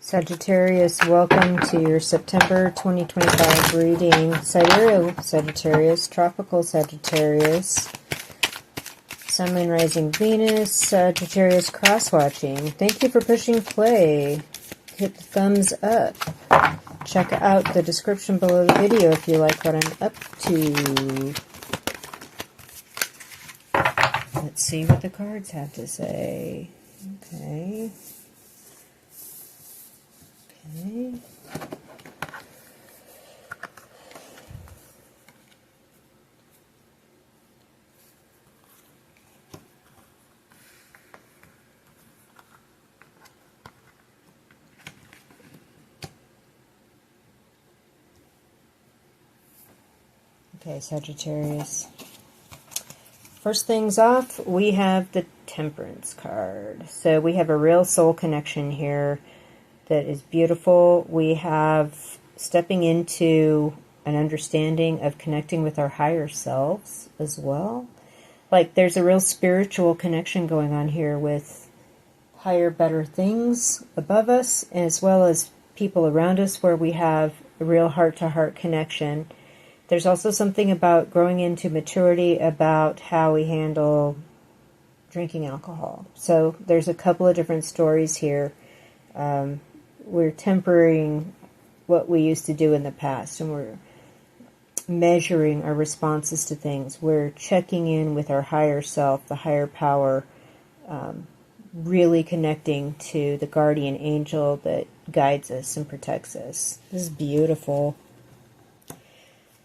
Sagittarius, welcome to your September 2025 reading. Sidereal Sagittarius, Tropical Sagittarius, Sun, Moon, Rising, Venus, Sagittarius cross-watching. Thank you for pushing play. Hit the thumbs up. Check out the description below the video if you like what I'm up to. Let's see what the cards have to say. Okay. Okay, Sagittarius. First things off, we have the Temperance card. So we have a real soul connection here that is beautiful. We have stepping into an understanding of connecting with our higher selves as well. Like there's a real spiritual connection going on here with higher, better things above us, as well as people around us where we have a real heart-to-heart connection. There's also something about growing into maturity about how we handle drinking alcohol. So there's a couple of different stories here. We're tempering what we used to do in the past, and we're measuring our responses to things. We're checking in with our higher self, the higher power, really connecting to the guardian angel that guides us and protects us. This is beautiful.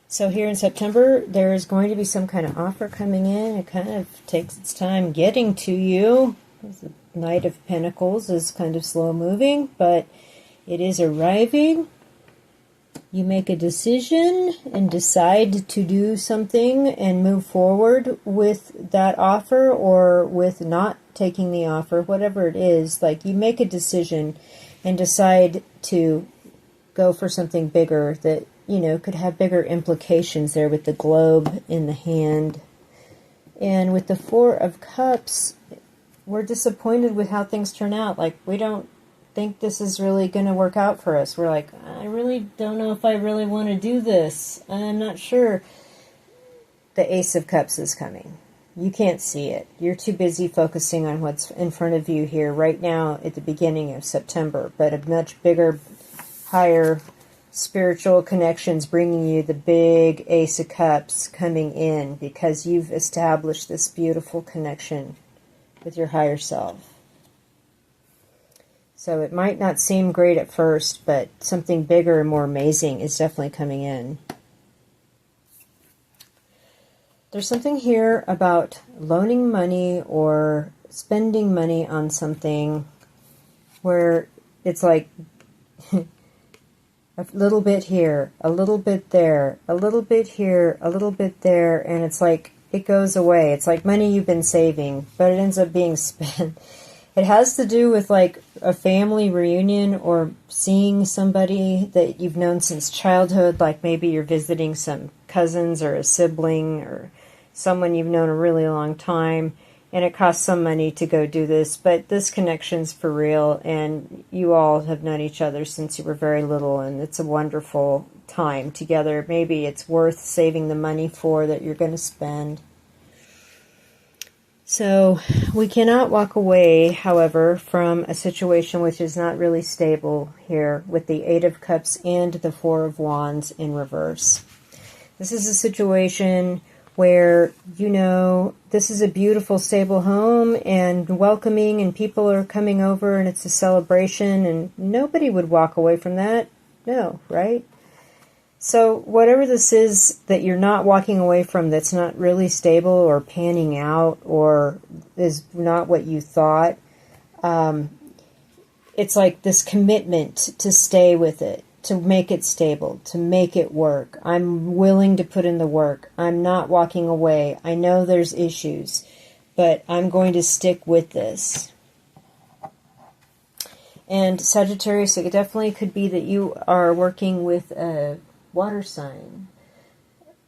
So here in September, there is going to be some kind of offer coming in. It kind of takes its time getting to you. The Knight of Pentacles is kind of slow moving, but it is arriving. You make a decision and decide to do something and move forward with that offer or with not taking the offer, whatever it is. Like you make a decision and decide to go for something bigger that, you know, could have bigger implications there with the globe in the hand. And with the Four of Cups, we're disappointed with how things turn out. Like, we don't think this is really going to work out for us. We're like, I really don't know if I really want to do this. I'm not sure. The Ace of Cups is coming. You can't see it. You're too busy focusing on what's in front of you here right now at the beginning of September. But a much bigger, higher spiritual connections bringing you the big Ace of Cups coming in because you've established this beautiful connection with your higher self. So it might not seem great at first, but something bigger and more amazing is definitely coming in. There's something here about loaning money or spending money on something where it's like a little bit here, a little bit there, a little bit here, a little bit there, and it's like it goes away. It's like money you've been saving, but it ends up being spent. It has to do with like a family reunion or seeing somebody that you've known since childhood, like maybe you're visiting some cousins or a sibling or someone you've known a really long time, and it costs some money to go do this, but this connection's for real, and you all have known each other since you were very little, and it's a wonderful time together. Maybe it's worth saving the money for that you're going to spend. So we cannot walk away, however, from a situation which is not really stable here with the Eight of Cups and the Four of Wands in reverse. This is a situation where, you know, this is a beautiful, stable home and welcoming, and people are coming over and it's a celebration, and nobody would walk away from that. No, right? So whatever this is that you're not walking away from that's not really stable or panning out or is not what you thought, it's like this commitment to stay with it, to make it stable, to make it work. I'm willing to put in the work. I'm not walking away. I know there's issues, but I'm going to stick with this. And Sagittarius, it definitely could be that you are working with a water sign.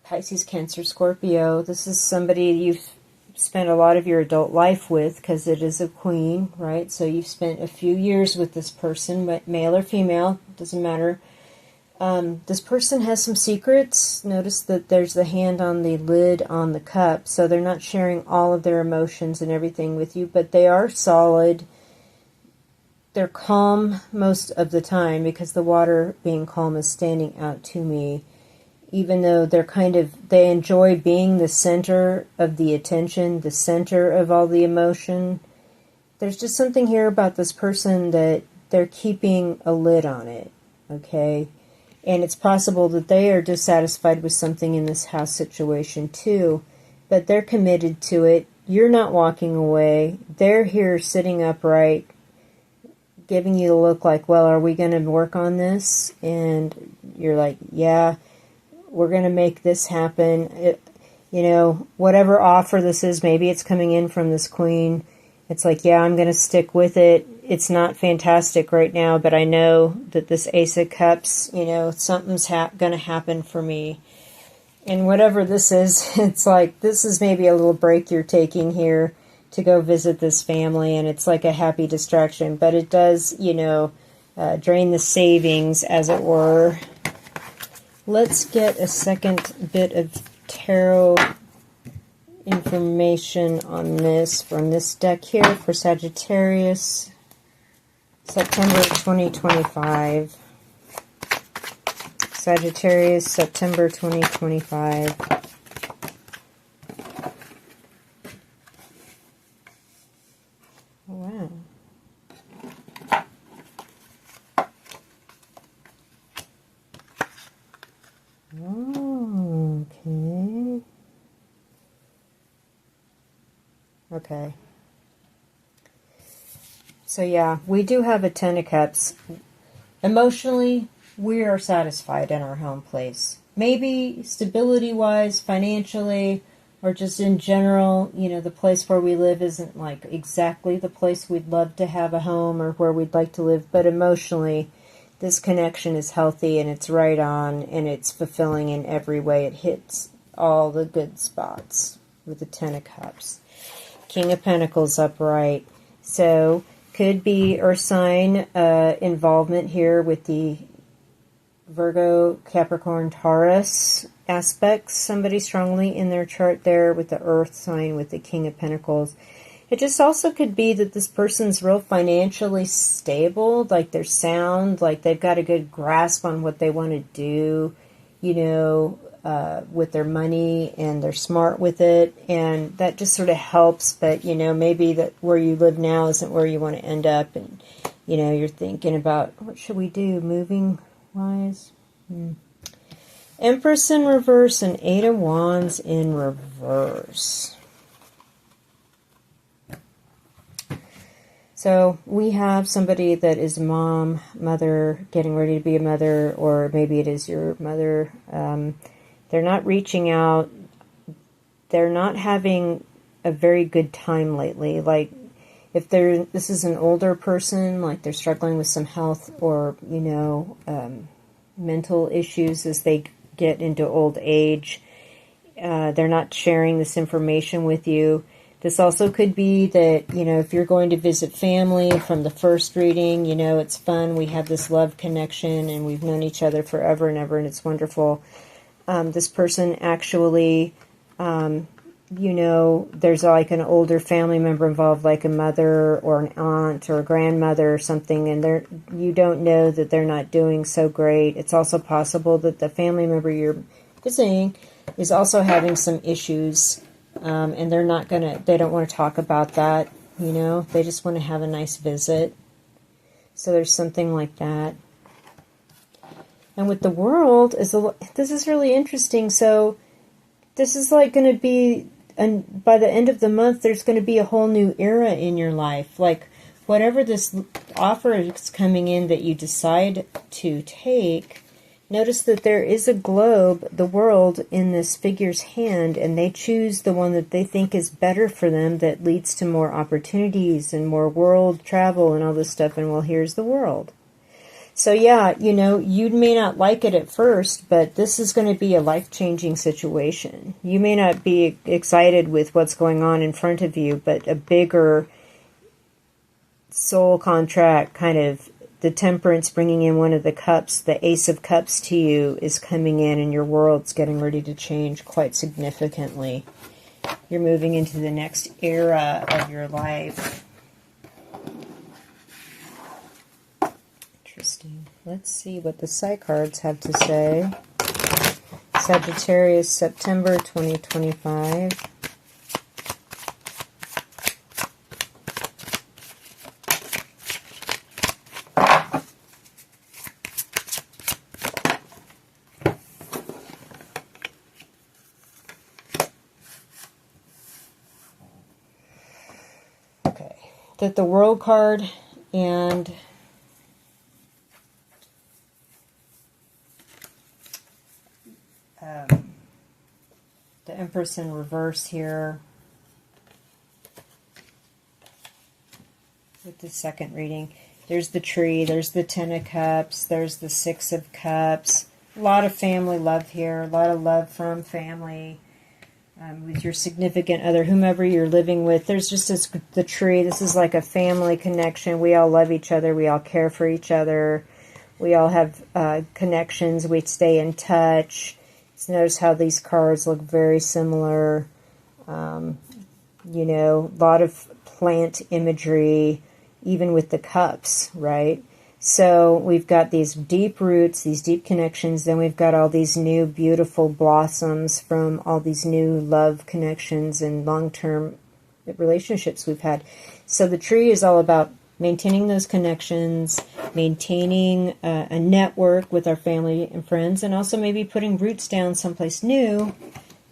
Pisces, Cancer, Scorpio. This is somebody you've spent a lot of your adult life with, because it is a queen, right? So you've spent a few years with this person, but male or female, doesn't matter. This person has some secrets. Notice that there's the hand on the lid on the cup, so they're not sharing all of their emotions and everything with you, but they are solid. They're calm most of the time, because the water being calm is standing out to me. Even though they enjoy being the center of the attention, the center of all the emotion. There's just something here about this person that they're keeping a lid on it, okay? And it's possible that they are dissatisfied with something in this house situation too, but they're committed to it. You're not walking away. They're here sitting upright, giving you the look like, well, are we going to work on this? And you're like, yeah, we're going to make this happen. Whatever offer this is, maybe it's coming in from this queen. It's like, yeah, I'm going to stick with it. It's not fantastic right now, but I know that this Ace of Cups, something's going to happen for me. And whatever this is, it's like, this is maybe a little break you're taking here to go visit this family, and it's like a happy distraction, but it does, drain the savings, as it were. Let's get a second bit of tarot information on this from this deck here for Sagittarius, September 2025. Sagittarius, September 2025. Wow. Oh, okay. Okay. So yeah, we do have a Ten of Cups. Emotionally, we are satisfied in our home place. Maybe stability-wise, financially, or just in general, the place where we live isn't like exactly the place we'd love to have a home or where we'd like to live, but emotionally, this connection is healthy and it's right on and it's fulfilling in every way. It hits all the good spots with the Ten of Cups. King of Pentacles upright. So could be Earth sign involvement here with the Virgo, Capricorn, Taurus aspects. Somebody strongly in their chart there with the Earth sign with the King of Pentacles. It just also could be that this person's real financially stable, like they're sound, like they've got a good grasp on what they want to do, with their money, and they're smart with it, and that just sort of helps. But, maybe that where you live now isn't where you want to end up, and, you're thinking about, what should we do, moving-wise? Empress in reverse and Eight of Wands in reverse. So we have somebody that is mom, mother, getting ready to be a mother, or maybe it is your mother. They're not reaching out. They're not having a very good time lately. Like, if this is an older person, like they're struggling with some health or, mental issues as they get into old age. They're not sharing this information with you. This also could be that, if you're going to visit family from the first reading, it's fun. We have this love connection and we've known each other forever and ever, and it's wonderful. This person actually, there's like an older family member involved, like a mother or an aunt or a grandmother or something, and you don't know that they're not doing so great. It's also possible that the family member you're visiting is also having some issues. And they don't want to talk about that, they just want to have a nice visit. So there's something like that. And with the World, this is really interesting. So this is like going to be, and by the end of the month, there's going to be a whole new era in your life. Like, whatever this offer is coming in that you decide to take, notice that there is a globe, the world, in this figure's hand, and they choose the one that they think is better for them, that leads to more opportunities and more world travel and all this stuff. And well, here's the world. So yeah, you know, you may not like it at first, but this is going to be a life-changing situation. You may not be excited with what's going on in front of you, but a bigger soul contract, kind of the Temperance bringing in one of the cups, the Ace of Cups to you is coming in, and your world's getting ready to change quite significantly. You're moving into the next era of your life. Interesting. Let's see what the Psy cards have to say. Sagittarius, September 2025. Okay. That the World card and the Empress in reverse here with the second reading. There's the tree, there's the Ten of Cups, there's the Six of Cups. A lot of family love here, a lot of love from family with your significant other, whomever you're living with. There's just the tree. This is like a family connection. We all love each other. We all care for each other. We all have connections. We stay in touch. Notice how these cards look very similar. You know, a lot of plant imagery, even with the cups, right? So we've got these deep roots, these deep connections. Then we've got all these new beautiful blossoms from all these new love connections and long-term relationships we've had. So the tree is all about maintaining those connections, maintaining a network with our family and friends, and also maybe putting roots down someplace new.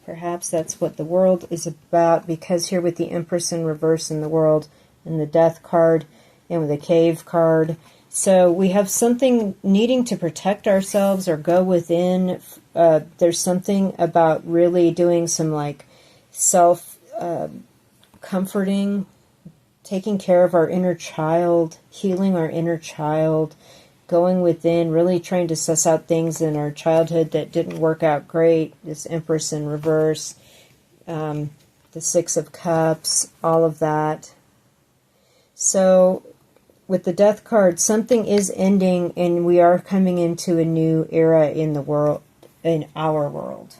Perhaps that's what the World is about, because here with the Empress in reverse in the World, and the Death card, and with the Cave card. So we have something needing to protect ourselves or go within. There's something about really doing some like self-comforting, taking care of our inner child, healing our inner child, going within, really trying to suss out things in our childhood that didn't work out great. This Empress in reverse, the Six of Cups, all of that. So with the Death card, something is ending and we are coming into a new era in the world, in our world.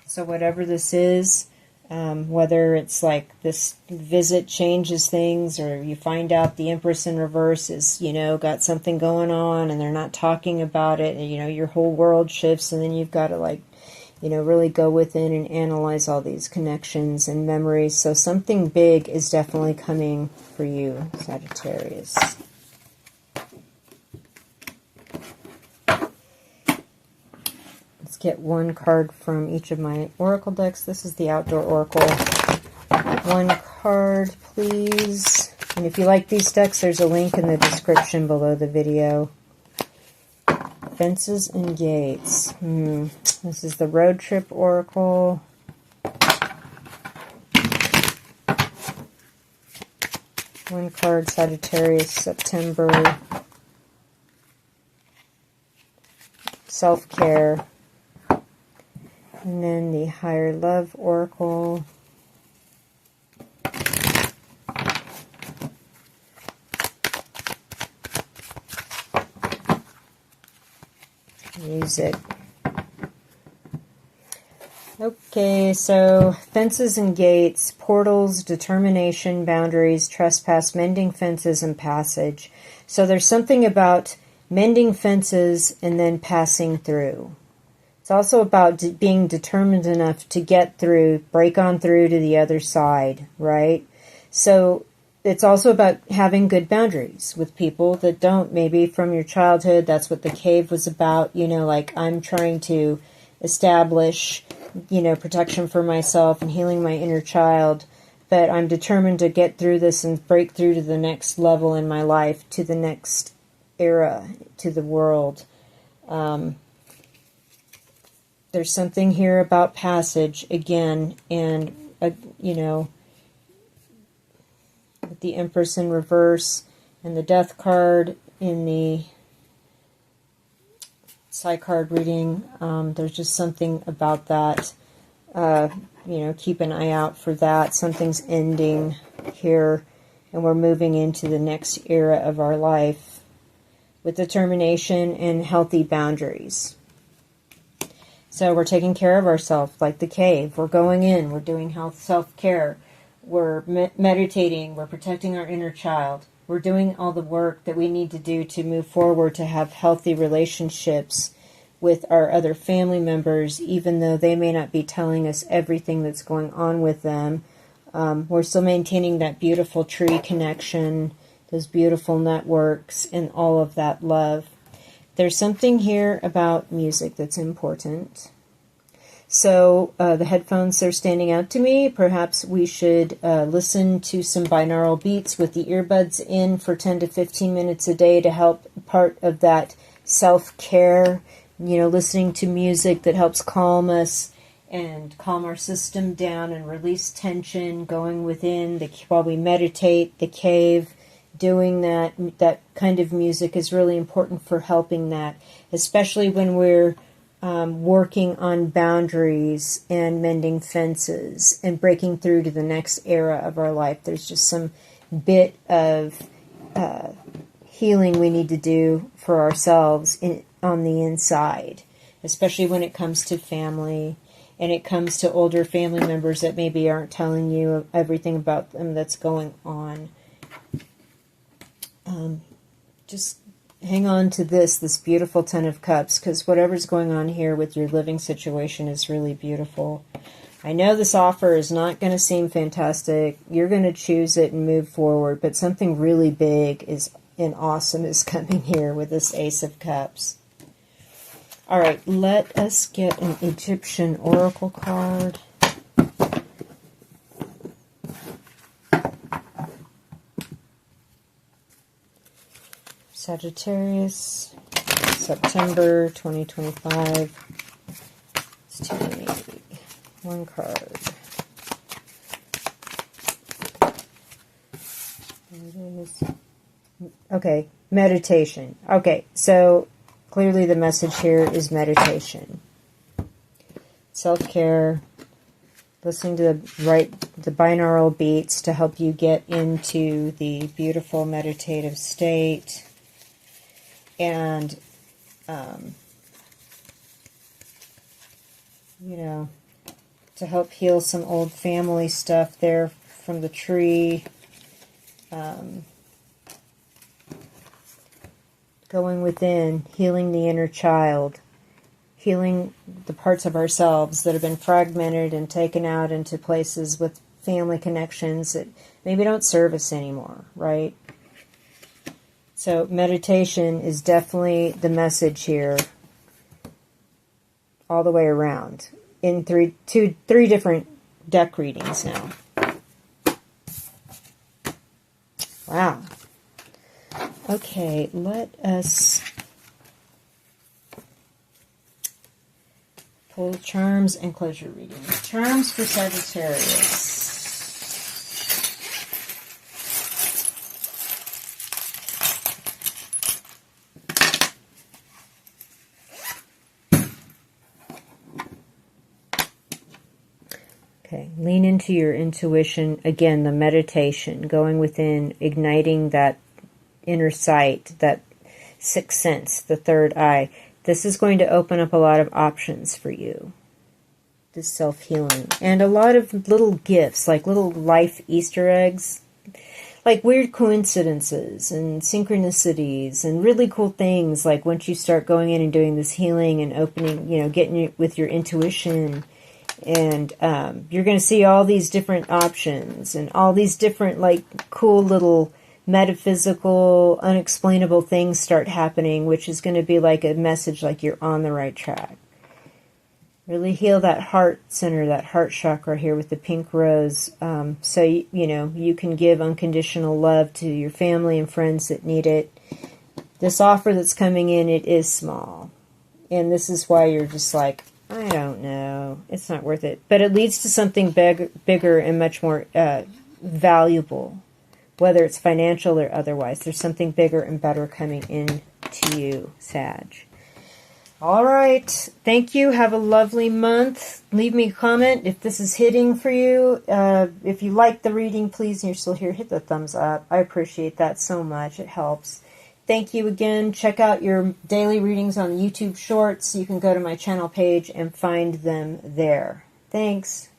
So whatever this is, whether it's like this visit changes things, or you find out the Empress in reverse is, you know, got something going on and they're not talking about it, and, you know, your whole world shifts, and then you've got to, like, you know, really go within and analyze all these connections and memories. So something big is definitely coming for you, Sagittarius. Let's get one card from each of my oracle decks. This is the outdoor oracle. One card, please. And if you like these decks, there's a link in the description below the video. Fences and gates. This is the road trip oracle. One card, Sagittarius, September. Self-care. And then the Higher Love oracle. Music. Okay, so fences and gates, portals, determination, boundaries, trespass, mending fences, and passage. So there's something about mending fences and then passing through. It's also about being determined enough to get through, break on through to the other side, right? So it's also about having good boundaries with people that don't, maybe from your childhood. That's what the cave was about, you know, like I'm trying to establish, you know, protection for myself and healing my inner child, but I'm determined to get through this and break through to the next level in my life, to the next era, to the world. There's something here about passage again, and you know, with the Empress in reverse and the Death card in the side card reading. There's just something about that. You know, keep an eye out for that. Something's ending here, and we're moving into the next era of our life with determination and healthy boundaries. So we're taking care of ourselves, like the cave. We're going in. We're doing health self-care. We're meditating. We're protecting our inner child. We're doing all the work that we need to do to move forward, to have healthy relationships with our other family members, even though they may not be telling us everything that's going on with them. We're still maintaining that beautiful tree connection, those beautiful networks, and all of that love. There's something here about music that's important. So the headphones are standing out to me. Perhaps we should listen to some binaural beats with the earbuds in for 10 to 15 minutes a day to help part of that self-care, you know, listening to music that helps calm us and calm our system down and release tension, going within while we meditate, the cave. Doing that kind of music is really important for helping that, especially when we're working on boundaries and mending fences and breaking through to the next era of our life. There's just some bit of healing we need to do for ourselves on the inside, especially when it comes to family and it comes to older family members that maybe aren't telling you everything about them that's going on. Just hang on to this beautiful Ten of Cups, because whatever's going on here with your living situation is really beautiful. I know this offer is not going to seem fantastic. You're going to choose it and move forward, but something really big and awesome is coming here with this Ace of Cups. All right, let us get an Egyptian Oracle card. Sagittarius, September 2025. It's too many. One card. There it is. Okay, meditation. Okay, so clearly the message here is meditation. Self-care. Listening to the binaural beats to help you get into the beautiful meditative state. And, you know, to help heal some old family stuff there from the tree. Going within, healing the inner child. Healing the parts of ourselves that have been fragmented and taken out into places with family connections that maybe don't serve us anymore, right? So meditation is definitely the message here all the way around in three different deck readings now. Wow. Okay, let us pull charms and closure readings. Charms for Sagittarius. Okay, lean into your intuition. Again, the meditation, going within, igniting that inner sight, that sixth sense, the third eye. This is going to open up a lot of options for you. This self-healing. And a lot of little gifts, like little life Easter eggs. Like weird coincidences and synchronicities and really cool things. Like once you start going in and doing this healing and opening, you know, getting with your intuition. And you're going to see all these different options and all these different like cool little metaphysical, unexplainable things start happening, which is going to be like a message like you're on the right track. Really heal that heart center, that heart chakra here with the pink rose. So, you know, you can give unconditional love to your family and friends that need it. This offer that's coming in, it is small. And this is why you're just like, I don't know. It's not worth it. But it leads to something bigger and much more valuable. Whether it's financial or otherwise, there's something bigger and better coming in to you, Sag. All right. Thank you. Have a lovely month. Leave me a comment if this is hitting for you. If you like the reading, please, and you're still here, hit the thumbs up. I appreciate that so much. It helps. Thank you again. Check out your daily readings on YouTube Shorts. You can go to my channel page and find them there. Thanks.